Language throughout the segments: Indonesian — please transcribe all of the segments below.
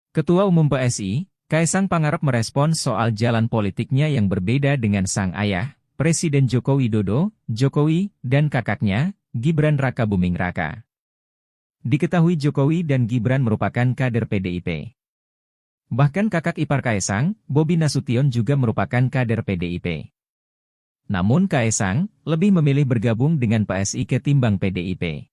Ketua Umum PSI, Kaisang Pangarep merespons soal jalan politiknya yang berbeda dengan sang ayah, Presiden Joko Widodo, Jokowi, dan kakaknya, Gibran Rakabuming Raka. Diketahui Jokowi dan Gibran merupakan kader PDIP. Bahkan kakak ipar Kaisang, Bobi Nasution juga merupakan kader PDIP. Namun Kaisang lebih memilih bergabung dengan PSI ketimbang PDIP.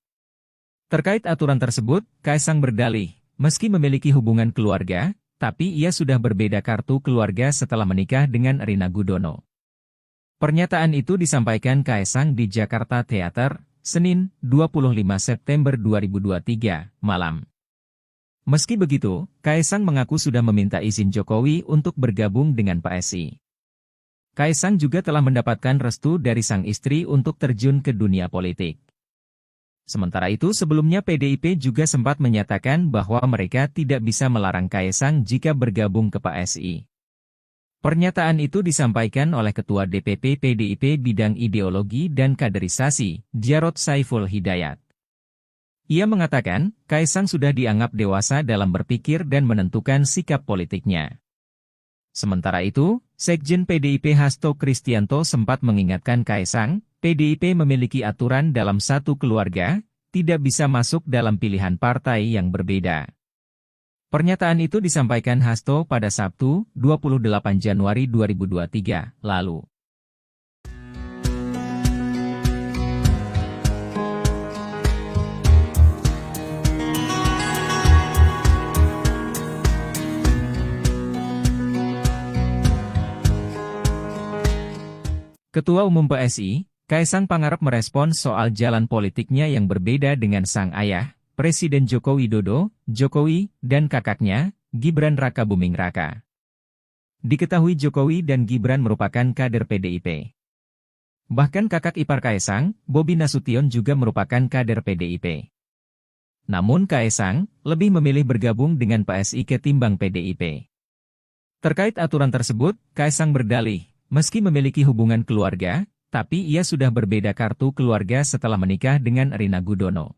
Terkait aturan tersebut, Kaisang berdalih, meski memiliki hubungan keluarga, tapi ia sudah berbeda kartu keluarga setelah menikah dengan Rina Gudono. Pernyataan itu disampaikan Kaisang di Jakarta Theater, Senin, 25 September 2023, malam. Meski begitu, Kaisang mengaku sudah meminta izin Jokowi untuk bergabung dengan PSI. Kaisang juga telah mendapatkan restu dari sang istri untuk terjun ke dunia politik. Sementara itu sebelumnya PDIP juga sempat menyatakan bahwa mereka tidak bisa melarang Kaisang jika bergabung ke PSI. Pernyataan itu disampaikan oleh Ketua DPP PDIP Bidang Ideologi dan Kaderisasi, Jarod Saiful Hidayat. Ia mengatakan, Kaisang sudah dianggap dewasa dalam berpikir dan menentukan sikap politiknya. Sementara itu, Sekjen PDIP Hasto Kristianto sempat mengingatkan Kaisang, PDIP memiliki aturan dalam satu keluarga, tidak bisa masuk dalam pilihan partai yang berbeda. Pernyataan itu disampaikan Hasto pada Sabtu, 28 Januari 2023, lalu. Ketua Umum PSI, Kaisang Pangarep merespons soal jalan politiknya yang berbeda dengan sang ayah, Presiden Joko Widodo, Jokowi, dan kakaknya, Gibran Rakabuming Raka. Diketahui Jokowi dan Gibran merupakan kader PDIP. Bahkan kakak ipar Kaisang, Bobi Nasution juga merupakan kader PDIP. Namun Kaisang lebih memilih bergabung dengan PSI ketimbang PDIP. Terkait aturan tersebut, Kaisang berdalih, meski memiliki hubungan keluarga, tapi ia sudah berbeda kartu keluarga setelah menikah dengan Rina Gudono.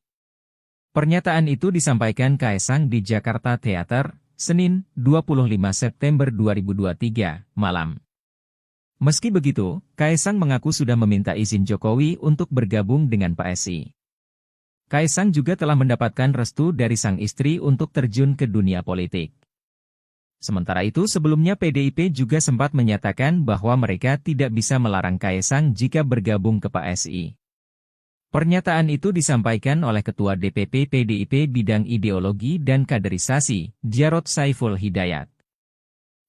Pernyataan itu disampaikan Kaisang di Jakarta Theater, Senin, 25 September 2023, malam. Meski begitu, Kaisang mengaku sudah meminta izin Jokowi untuk bergabung dengan PSI. Kaisang juga telah mendapatkan restu dari sang istri untuk terjun ke dunia politik. Sementara itu sebelumnya PDIP juga sempat menyatakan bahwa mereka tidak bisa melarang Kaisang jika bergabung ke PSI. Pernyataan itu disampaikan oleh Ketua DPP PDIP Bidang Ideologi dan Kaderisasi, Jarod Saiful Hidayat.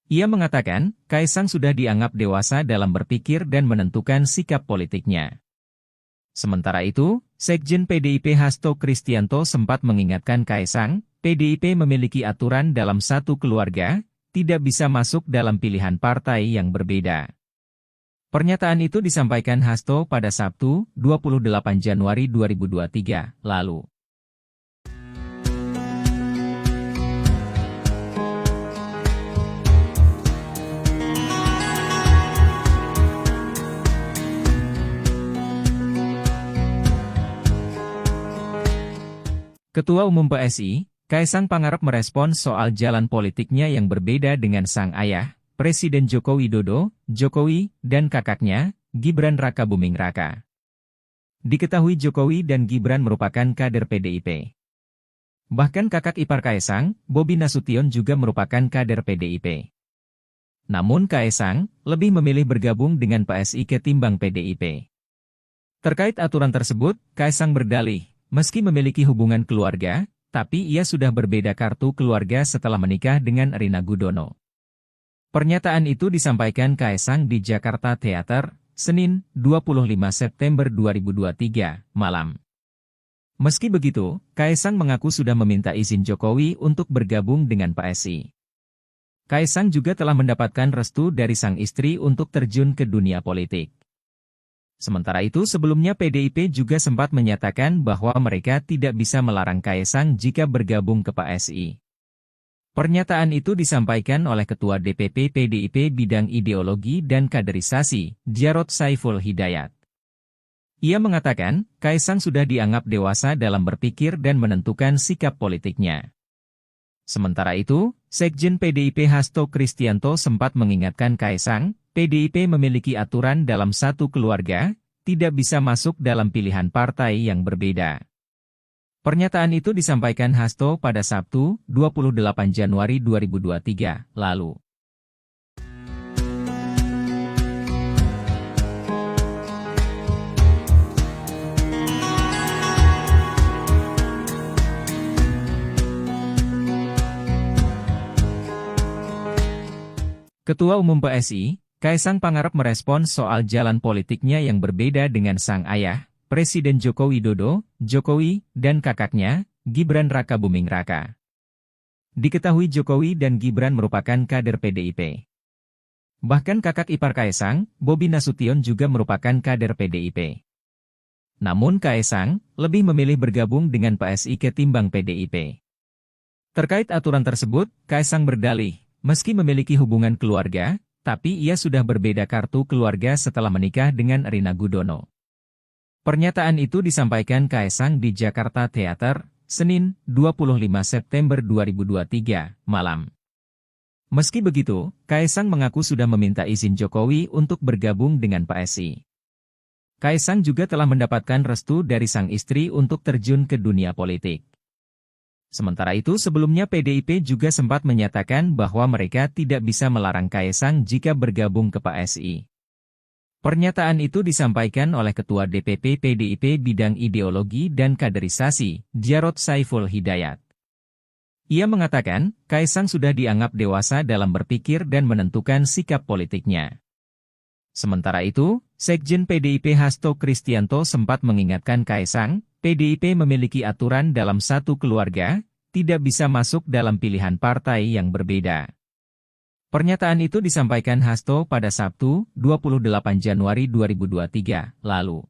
Ia mengatakan, Kaisang sudah dianggap dewasa dalam berpikir dan menentukan sikap politiknya. Sementara itu, Sekjen PDIP Hasto Kristianto sempat mengingatkan Kaisang, PDIP memiliki aturan dalam satu keluarga, tidak bisa masuk dalam pilihan partai yang berbeda. Pernyataan itu disampaikan Hasto pada Sabtu, 28 Januari 2023, lalu. Ketua Umum PSI, Kaisang Pangarep merespons soal jalan politiknya yang berbeda dengan sang ayah, Presiden Joko Widodo, Jokowi, dan kakaknya, Gibran Rakabuming Raka. Diketahui Jokowi dan Gibran merupakan kader PDIP. Bahkan kakak ipar Kaisang, Bobi Nasution juga merupakan kader PDIP. Namun Kaisang lebih memilih bergabung dengan PSI ketimbang PDIP. Terkait aturan tersebut, Kaisang berdalih, meski memiliki hubungan keluarga, tapi ia sudah berbeda kartu keluarga setelah menikah dengan Rina Gudono. Pernyataan itu disampaikan Kaisang di Jakarta Theater, Senin, 25 September 2023, malam. Meski begitu, Kaisang mengaku sudah meminta izin Jokowi untuk bergabung dengan PSI. Kaisang juga telah mendapatkan restu dari sang istri untuk terjun ke dunia politik. Sementara itu sebelumnya PDIP juga sempat menyatakan bahwa mereka tidak bisa melarang Kaisang jika bergabung ke PSI. Pernyataan itu disampaikan oleh Ketua DPP PDIP Bidang Ideologi dan Kaderisasi, Jarod Saiful Hidayat. Ia mengatakan, Kaisang sudah dianggap dewasa dalam berpikir dan menentukan sikap politiknya. Sementara itu, Sekjen PDIP Hasto Kristianto sempat mengingatkan Kaisang, PDIP memiliki aturan dalam satu keluarga, tidak bisa masuk dalam pilihan partai yang berbeda. Pernyataan itu disampaikan Hasto pada Sabtu, 28 Januari 2023, lalu. Ketua Umum PSI, Kaisang Pangarep merespons soal jalan politiknya yang berbeda dengan sang ayah, Presiden Joko Widodo, Jokowi, dan kakaknya, Gibran Rakabuming Raka. Diketahui Jokowi dan Gibran merupakan kader PDIP. Bahkan kakak ipar Kaisang, Bobi Nasution juga merupakan kader PDIP. Namun Kaisang lebih memilih bergabung dengan PSI ketimbang PDIP. Terkait aturan tersebut, Kaisang berdalih, meski memiliki hubungan keluarga, tapi ia sudah berbeda kartu keluarga setelah menikah dengan Erina Gudono. Pernyataan itu disampaikan Kaisang di Jakarta Theater, Senin, 25 September 2023, malam. Meski begitu, Kaisang mengaku sudah meminta izin Jokowi untuk bergabung dengan PSI. Kaisang juga telah mendapatkan restu dari sang istri untuk terjun ke dunia politik. Sementara itu sebelumnya PDIP juga sempat menyatakan bahwa mereka tidak bisa melarang Kaisang jika bergabung ke PSI. Pernyataan itu disampaikan oleh Ketua DPP PDIP Bidang Ideologi dan Kaderisasi, Jarod Saiful Hidayat. Ia mengatakan, Kaisang sudah dianggap dewasa dalam berpikir dan menentukan sikap politiknya. Sementara itu, Sekjen PDIP Hasto Kristianto sempat mengingatkan Kaisang, PDIP memiliki aturan dalam satu keluarga, tidak bisa masuk dalam pilihan partai yang berbeda. Pernyataan itu disampaikan Hasto pada Sabtu, 28 Januari 2023, lalu.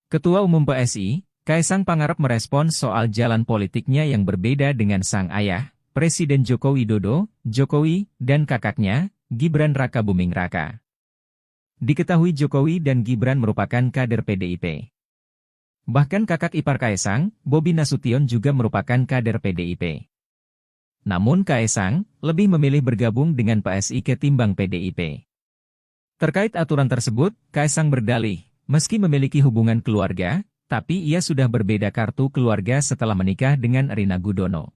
Ketua Umum PSI, Kaisang Pangarep merespons soal jalan politiknya yang berbeda dengan sang ayah, Presiden Joko Widodo, Jokowi, dan kakaknya, Gibran Rakabuming Raka. Diketahui Jokowi dan Gibran merupakan kader PDIP. Bahkan kakak ipar Kaisang, Bobi Nasution juga merupakan kader PDIP. Namun Kaisang lebih memilih bergabung dengan PSI ketimbang PDIP. Terkait aturan tersebut, Kaisang berdalih, meski memiliki hubungan keluarga, tapi ia sudah berbeda kartu keluarga setelah menikah dengan Erina Gudono.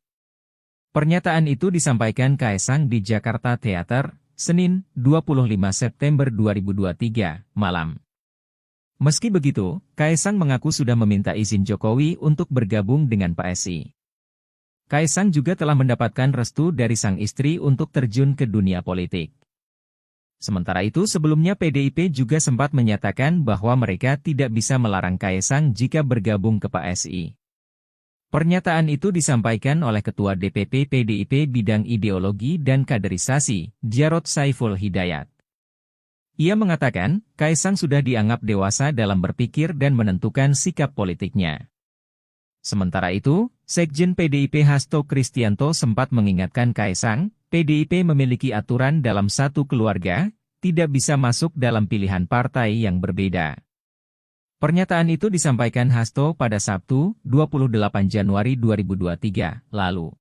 Pernyataan itu disampaikan Kaisang di Jakarta Theater, Senin, 25 September 2023, malam. Meski begitu, Kaisang mengaku sudah meminta izin Jokowi untuk bergabung dengan PSI. Kaisang juga telah mendapatkan restu dari sang istri untuk terjun ke dunia politik. Sementara itu sebelumnya PDIP juga sempat menyatakan bahwa mereka tidak bisa melarang Kaisang jika bergabung ke PSI. Pernyataan itu disampaikan oleh Ketua DPP PDIP Bidang Ideologi dan Kaderisasi, Jarod Saiful Hidayat. Ia mengatakan, Kaisang sudah dianggap dewasa dalam berpikir dan menentukan sikap politiknya. Sementara itu, Sekjen PDIP Hasto Kristianto sempat mengingatkan Kaisang, PDIP memiliki aturan dalam satu keluarga, tidak bisa masuk dalam pilihan partai yang berbeda. Pernyataan itu disampaikan Hasto pada Sabtu, 28 Januari 2023, lalu.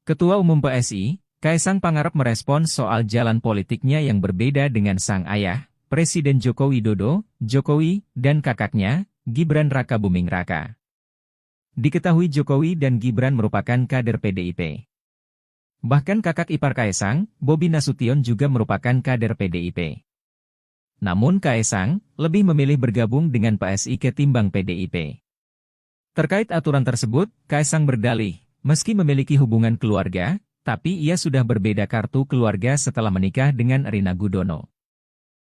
Ketua Umum PSI, Kaisang Pangarep merespons soal jalan politiknya yang berbeda dengan sang ayah, Presiden Joko Widodo, Jokowi, dan kakaknya, Gibran Rakabuming Raka. Diketahui Jokowi dan Gibran merupakan kader PDIP. Bahkan kakak ipar Kaisang, Bobi Nasution juga merupakan kader PDIP. Namun Kaisang lebih memilih bergabung dengan PSI ketimbang PDIP. Terkait aturan tersebut, Kaisang berdalih, meski memiliki hubungan keluarga, tapi ia sudah berbeda kartu keluarga setelah menikah dengan Erina Gudono.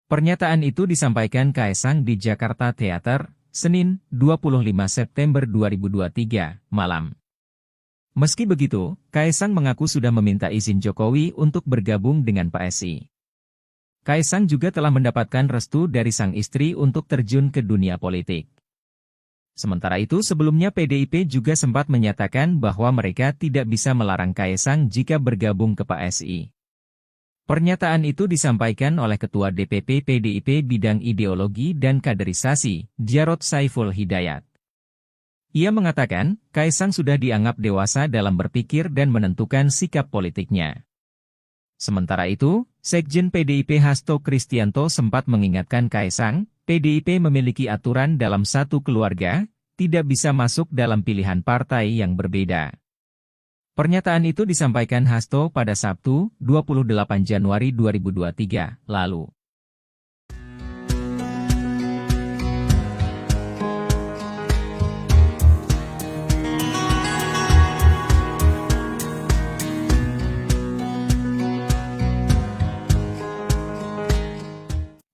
Pernyataan itu disampaikan Kaisang di Jakarta Theater, Senin, 25 September 2023, malam. Meski begitu, Kaisang mengaku sudah meminta izin Jokowi untuk bergabung dengan PSI. Kaisang juga telah mendapatkan restu dari sang istri untuk terjun ke dunia politik. Sementara itu sebelumnya PDIP juga sempat menyatakan bahwa mereka tidak bisa melarang Kaisang jika bergabung ke PSI. Pernyataan itu disampaikan oleh Ketua DPP PDIP Bidang Ideologi dan Kaderisasi, Jarod Saiful Hidayat. Ia mengatakan, Kaisang sudah dianggap dewasa dalam berpikir dan menentukan sikap politiknya. Sementara itu, Sekjen PDIP Hasto Kristianto sempat mengingatkan Kaisang, PDIP memiliki aturan dalam satu keluarga, tidak bisa masuk dalam pilihan partai yang berbeda. Pernyataan itu disampaikan Hasto pada Sabtu, 28 Januari 2023, lalu.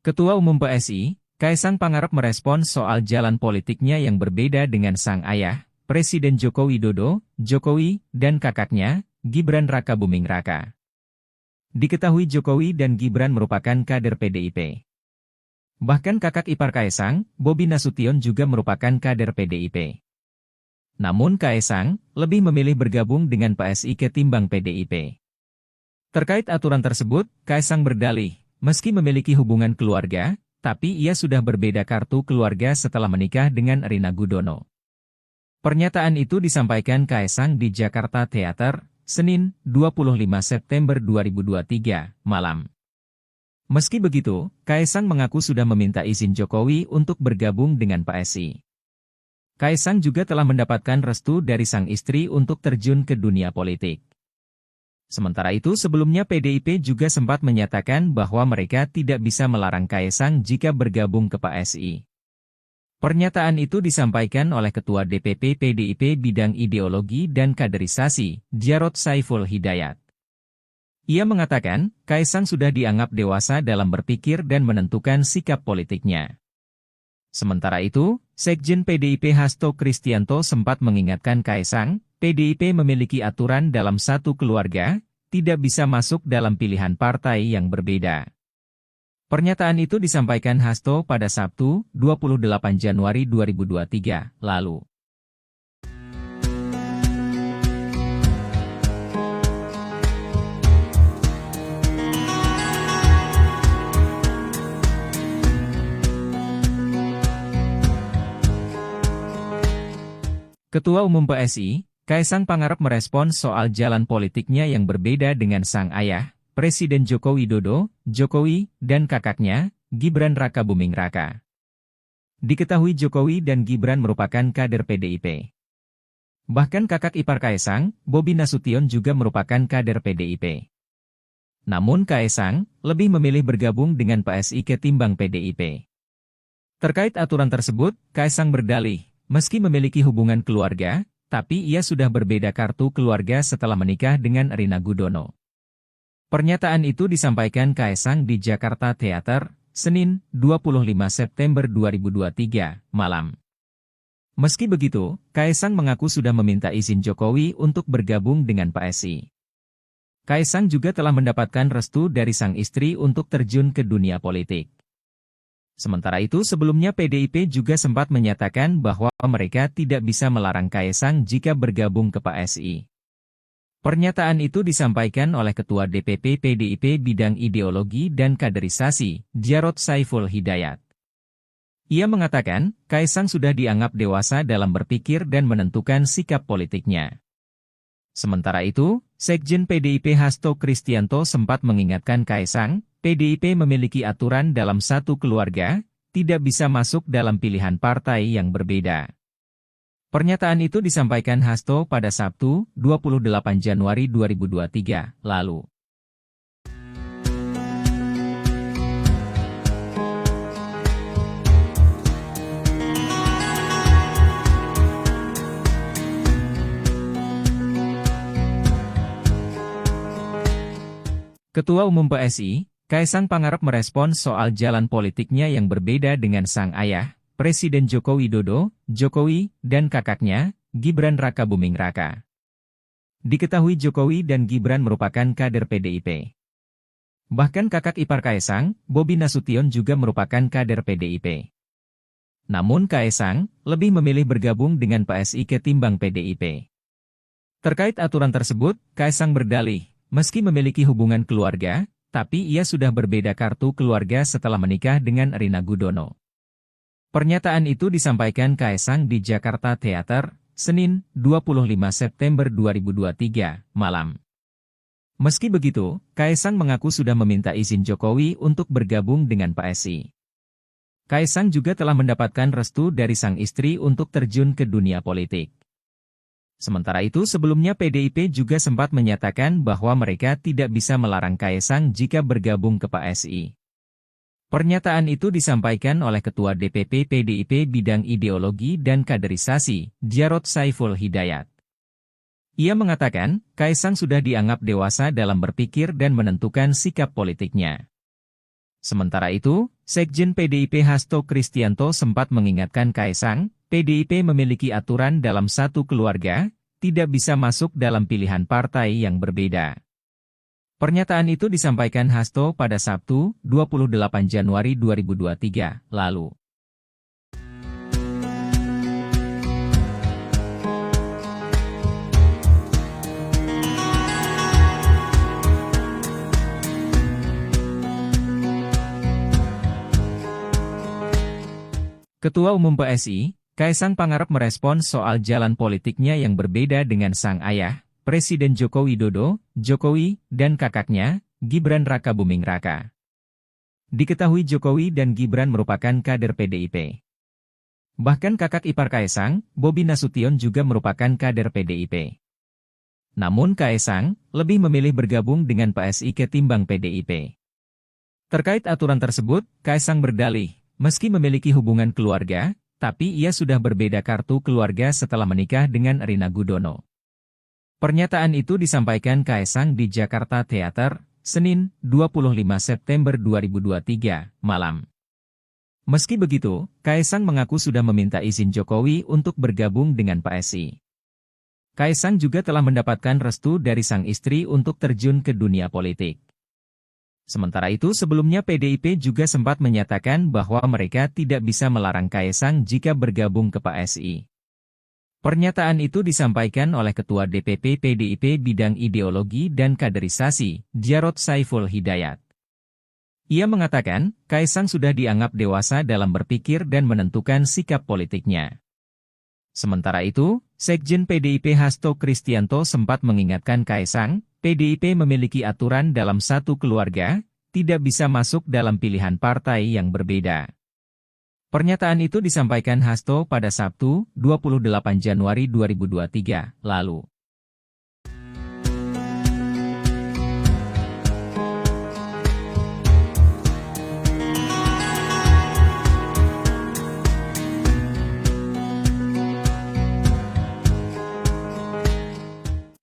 Ketua Umum PSI, Kaisang Pangarep merespons soal jalan politiknya yang berbeda dengan sang ayah, Presiden Joko Widodo, Jokowi, dan kakaknya, Gibran Rakabuming Raka. Diketahui Jokowi dan Gibran merupakan kader PDIP. Bahkan kakak ipar Kaisang, Bobi Nasution juga merupakan kader PDIP. Namun Kaisang lebih memilih bergabung dengan PSI ketimbang PDIP. Terkait aturan tersebut, Kaisang berdalih, meski memiliki hubungan keluarga, tapi ia sudah berbeda kartu keluarga setelah menikah dengan Erina Gudono. Pernyataan itu disampaikan Kaisang di Jakarta Theater, Senin, 25 September 2023, malam. Meski begitu, Kaisang mengaku sudah meminta izin Jokowi untuk bergabung dengan PSI. Kaisang juga telah mendapatkan restu dari sang istri untuk terjun ke dunia politik. Sementara itu sebelumnya PDIP juga sempat menyatakan bahwa mereka tidak bisa melarang Kaisang jika bergabung ke PSI. Pernyataan itu disampaikan oleh Ketua DPP PDIP Bidang Ideologi dan Kaderisasi, Jarod Saiful Hidayat. Ia mengatakan, Kaisang sudah dianggap dewasa dalam berpikir dan menentukan sikap politiknya. Sementara itu, Sekjen PDIP Hasto Kristianto sempat mengingatkan Kaisang, PDIP memiliki aturan dalam satu keluarga, tidak bisa masuk dalam pilihan partai yang berbeda. Pernyataan itu disampaikan Hasto pada Sabtu, 28 Januari 2023, lalu. Ketua Umum PSI, Kaisang Pangarep merespons soal jalan politiknya yang berbeda dengan sang ayah, Presiden Joko Widodo, Jokowi, dan kakaknya, Gibran Rakabuming Raka. Diketahui Jokowi dan Gibran merupakan kader PDIP. Bahkan kakak ipar Kaisang, Bobi Nasution juga merupakan kader PDIP. Namun Kaisang lebih memilih bergabung dengan PSI ketimbang PDIP. Terkait aturan tersebut, Kaisang berdalih, meski memiliki hubungan keluarga, tapi ia sudah berbeda kartu keluarga setelah menikah dengan Erina Gudono. Pernyataan itu disampaikan Kaisang di Jakarta Theater, Senin, 25 September 2023, malam. Meski begitu, Kaisang mengaku sudah meminta izin Jokowi untuk bergabung dengan PSI. Kaisang juga telah mendapatkan restu dari sang istri untuk terjun ke dunia politik. Sementara itu sebelumnya PDIP juga sempat menyatakan bahwa mereka tidak bisa melarang Kaisang jika bergabung ke PSI. Pernyataan itu disampaikan oleh Ketua DPP PDIP Bidang Ideologi dan Kaderisasi, Jarod Saiful Hidayat. Ia mengatakan, Kaisang sudah dianggap dewasa dalam berpikir dan menentukan sikap politiknya. Sementara itu, Sekjen PDIP Hasto Kristianto sempat mengingatkan Kaisang, PDIP memiliki aturan dalam satu keluarga, tidak bisa masuk dalam pilihan partai yang berbeda. Pernyataan itu disampaikan Hasto pada Sabtu, 28 Januari 2023, lalu. Ketua Umum PSI, Kaisang Pangarep merespons soal jalan politiknya yang berbeda dengan sang ayah, Presiden Joko Widodo, Jokowi, dan kakaknya, Gibran Rakabuming Raka. Diketahui Jokowi dan Gibran merupakan kader PDIP. Bahkan kakak ipar Kaesang, Bobi Nasution juga merupakan kader PDIP. Namun Kaesang lebih memilih bergabung dengan PSI ketimbang PDIP. Terkait aturan tersebut, Kaesang berdalih, meski memiliki hubungan keluarga, tapi ia sudah berbeda kartu keluarga setelah menikah dengan Rina Gudono. Pernyataan itu disampaikan Kaesang di Jakarta Theater, Senin, 25 September 2023, malam. Meski begitu, Kaesang mengaku sudah meminta izin Jokowi untuk bergabung dengan PSI. Kaesang juga telah mendapatkan restu dari sang istri untuk terjun ke dunia politik. Sementara itu sebelumnya PDIP juga sempat menyatakan bahwa mereka tidak bisa melarang Kaesang jika bergabung ke PSI. Pernyataan itu disampaikan oleh Ketua DPP PDIP Bidang Ideologi dan Kaderisasi, Jarod Saiful Hidayat. Ia mengatakan, Kaesang sudah dianggap dewasa dalam berpikir dan menentukan sikap politiknya. Sementara itu, Sekjen PDIP Hasto Kristianto sempat mengingatkan Kaesang, PDIP memiliki aturan dalam satu keluarga, tidak bisa masuk dalam pilihan partai yang berbeda. Pernyataan itu disampaikan Hasto pada Sabtu, 28 Januari 2023, lalu. Ketua Umum PSI, Kaesang Pangarep merespons soal jalan politiknya yang berbeda dengan sang ayah, Presiden Joko Widodo, Jokowi, dan kakaknya, Gibran Rakabuming Raka. Diketahui Jokowi dan Gibran merupakan kader PDIP. Bahkan kakak ipar Kaesang, Bobi Nasution juga merupakan kader PDIP. Namun Kaesang lebih memilih bergabung dengan PSI ketimbang PDIP. Terkait aturan tersebut, Kaesang berdalih, meski memiliki hubungan keluarga, tapi ia sudah berbeda kartu keluarga setelah menikah dengan Rina Gudono. Pernyataan itu disampaikan Kaesang di Jakarta Theater, Senin, 25 September 2023, malam. Meski begitu, Kaesang mengaku sudah meminta izin Jokowi untuk bergabung dengan PSI. Kaesang juga telah mendapatkan restu dari sang istri untuk terjun ke dunia politik. Sementara itu sebelumnya PDIP juga sempat menyatakan bahwa mereka tidak bisa melarang Kaesang jika bergabung ke PSI. Pernyataan itu disampaikan oleh Ketua DPP PDIP Bidang Ideologi dan Kaderisasi, Jarod Saiful Hidayat. Ia mengatakan, Kaesang sudah dianggap dewasa dalam berpikir dan menentukan sikap politiknya. Sementara itu, Sekjen PDIP Hasto Kristianto sempat mengingatkan Kaesang, PDIP memiliki aturan dalam satu keluarga, tidak bisa masuk dalam pilihan partai yang berbeda. Pernyataan itu disampaikan Hasto pada Sabtu, 28 Januari 2023, lalu.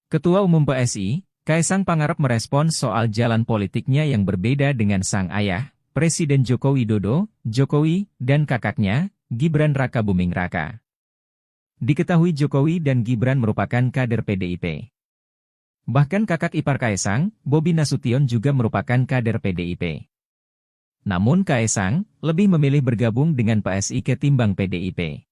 Ketua Umum PSI, Kaesang Pangarep merespons soal jalan politiknya yang berbeda dengan sang ayah, Presiden Joko Widodo, Jokowi, dan kakaknya, Gibran Rakabuming Raka. Diketahui Jokowi dan Gibran merupakan kader PDIP. Bahkan kakak ipar Kaesang, Bobi Nasution juga merupakan kader PDIP. Namun Kaesang lebih memilih bergabung dengan PSI ketimbang PDIP.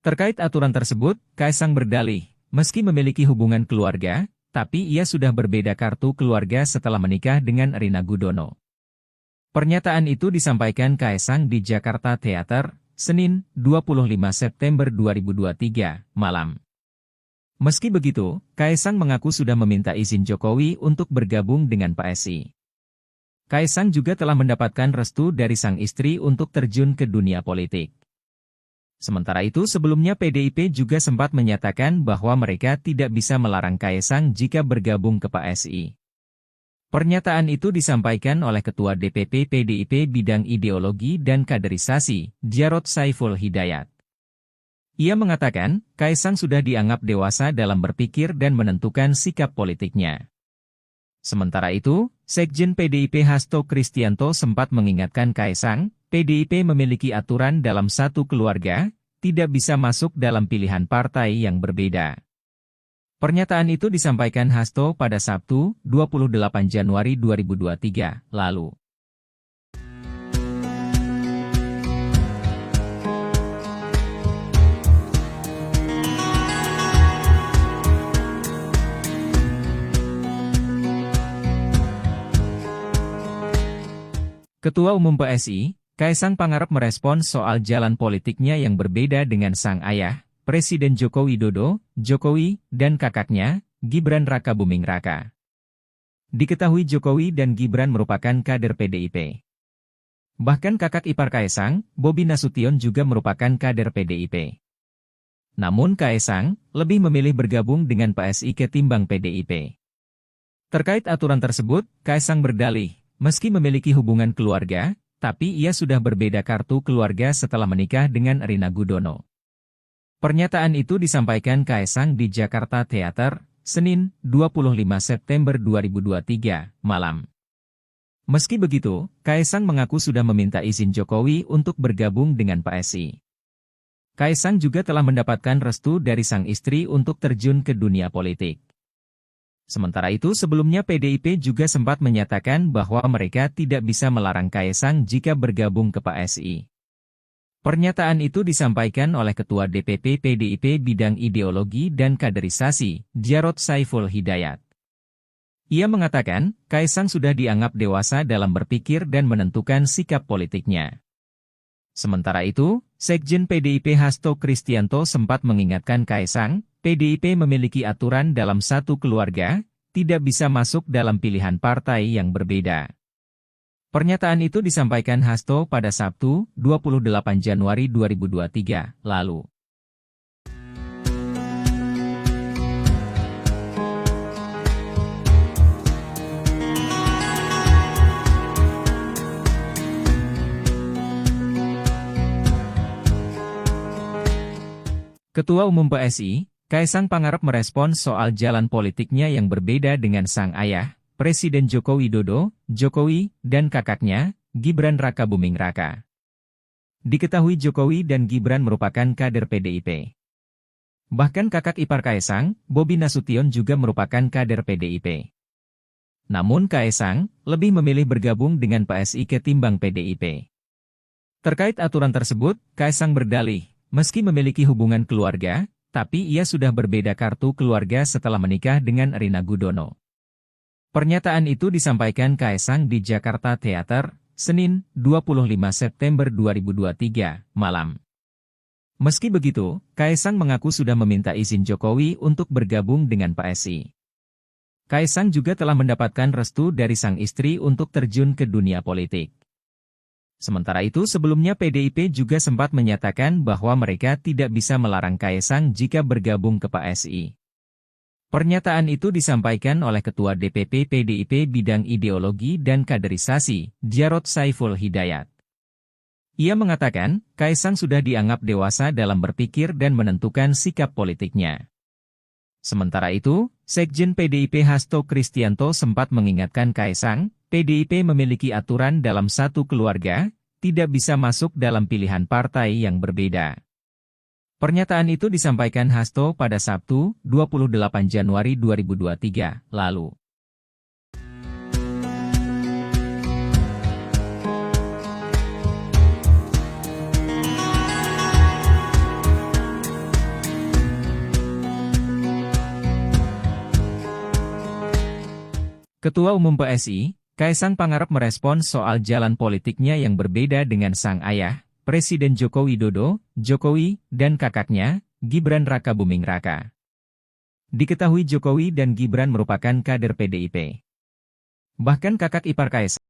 Terkait aturan tersebut, Kaesang berdalih, meski memiliki hubungan keluarga, tapi ia sudah berbeda kartu keluarga setelah menikah dengan Rina Gudono. Pernyataan itu disampaikan Kaesang di Jakarta Theater, Senin, 25 September 2023, malam. Meski begitu, Kaesang mengaku sudah meminta izin Jokowi untuk bergabung dengan PSI. Kaesang juga telah mendapatkan restu dari sang istri untuk terjun ke dunia politik. Sementara itu sebelumnya PDIP juga sempat menyatakan bahwa mereka tidak bisa melarang Kaesang jika bergabung ke PSI. Pernyataan itu disampaikan oleh Ketua DPP PDIP Bidang Ideologi dan Kaderisasi, Jarod Saiful Hidayat. Ia mengatakan, Kaesang sudah dianggap dewasa dalam berpikir dan menentukan sikap politiknya. Sementara itu, Sekjen PDIP Hasto Kristianto sempat mengingatkan Kaesang, PDIP memiliki aturan dalam satu keluarga, tidak bisa masuk dalam pilihan partai yang berbeda. Pernyataan itu disampaikan Hasto pada Sabtu, 28 Januari 2023, lalu. Ketua Umum PSI, Kaisang Pangarep merespons soal jalan politiknya yang berbeda dengan sang ayah, Presiden Joko Widodo, Jokowi, dan kakaknya, Gibran Rakabuming Raka. Diketahui Jokowi dan Gibran merupakan kader PDIP. Bahkan kakak ipar Kaisang, Bobi Nasution juga merupakan kader PDIP. Namun Kaisang lebih memilih bergabung dengan PSI ketimbang PDIP. Terkait aturan tersebut, Kaisang berdalih, meski memiliki hubungan keluarga, tapi ia sudah berbeda kartu keluarga setelah menikah dengan Erina Gudono. Pernyataan itu disampaikan Kaisang di Jakarta Theater, Senin, 25 September 2023, malam. Meski begitu, Kaisang mengaku sudah meminta izin Jokowi untuk bergabung dengan PSI. Kaisang juga telah mendapatkan restu dari sang istri untuk terjun ke dunia politik. Sementara itu sebelumnya PDIP juga sempat menyatakan bahwa mereka tidak bisa melarang Kaisang jika bergabung ke PSI. Pernyataan itu disampaikan oleh Ketua DPP PDIP Bidang Ideologi dan Kaderisasi, Jarod Saiful Hidayat. Ia mengatakan, Kaisang sudah dianggap dewasa dalam berpikir dan menentukan sikap politiknya. Sementara itu, Sekjen PDIP Hasto Kristianto sempat mengingatkan Kaisang, PDIP memiliki aturan dalam satu keluarga, tidak bisa masuk dalam pilihan partai yang berbeda. Pernyataan itu disampaikan Hasto pada Sabtu, 28 Januari 2023, lalu. Ketua Umum PSI, Kaisang Pangarep merespons soal jalan politiknya yang berbeda dengan sang ayah, Presiden Joko Widodo, Jokowi, dan kakaknya, Gibran Rakabuming Raka. Diketahui Jokowi dan Gibran merupakan kader PDIP. Bahkan kakak ipar Kaisang, Bobi Nasution juga merupakan kader PDIP. Namun Kaisang lebih memilih bergabung dengan PSI ketimbang PDIP. Terkait aturan tersebut, Kaisang berdalih, meski memiliki hubungan keluarga, tapi ia sudah berbeda kartu keluarga setelah menikah dengan Erina Gudono. Pernyataan itu disampaikan Kaisang di Jakarta Theater, Senin, 25 September 2023, malam. Meski begitu, Kaisang mengaku sudah meminta izin Jokowi untuk bergabung dengan PSI. Kaisang juga telah mendapatkan restu dari sang istri untuk terjun ke dunia politik. Sementara itu sebelumnya PDIP juga sempat menyatakan bahwa mereka tidak bisa melarang Kaisang jika bergabung ke PSI. Pernyataan itu disampaikan oleh Ketua DPP PDIP Bidang Ideologi dan Kaderisasi, Jarod Saiful Hidayat. Ia mengatakan, Kaisang sudah dianggap dewasa dalam berpikir dan menentukan sikap politiknya. Sementara itu, Sekjen PDIP Hasto Kristianto sempat mengingatkan Kaisang, PDIP memiliki aturan dalam satu keluarga, tidak bisa masuk dalam pilihan partai yang berbeda. Pernyataan itu disampaikan Hasto pada Sabtu, 28 Januari 2023, lalu. Ketua Umum PSI, Kaisang Pangarep merespons soal jalan politiknya yang berbeda dengan sang ayah, Presiden Joko Widodo, Jokowi, dan kakaknya, Gibran Rakabuming Raka. Diketahui Jokowi dan Gibran merupakan kader PDIP. Bahkan kakak ipar Kaisang,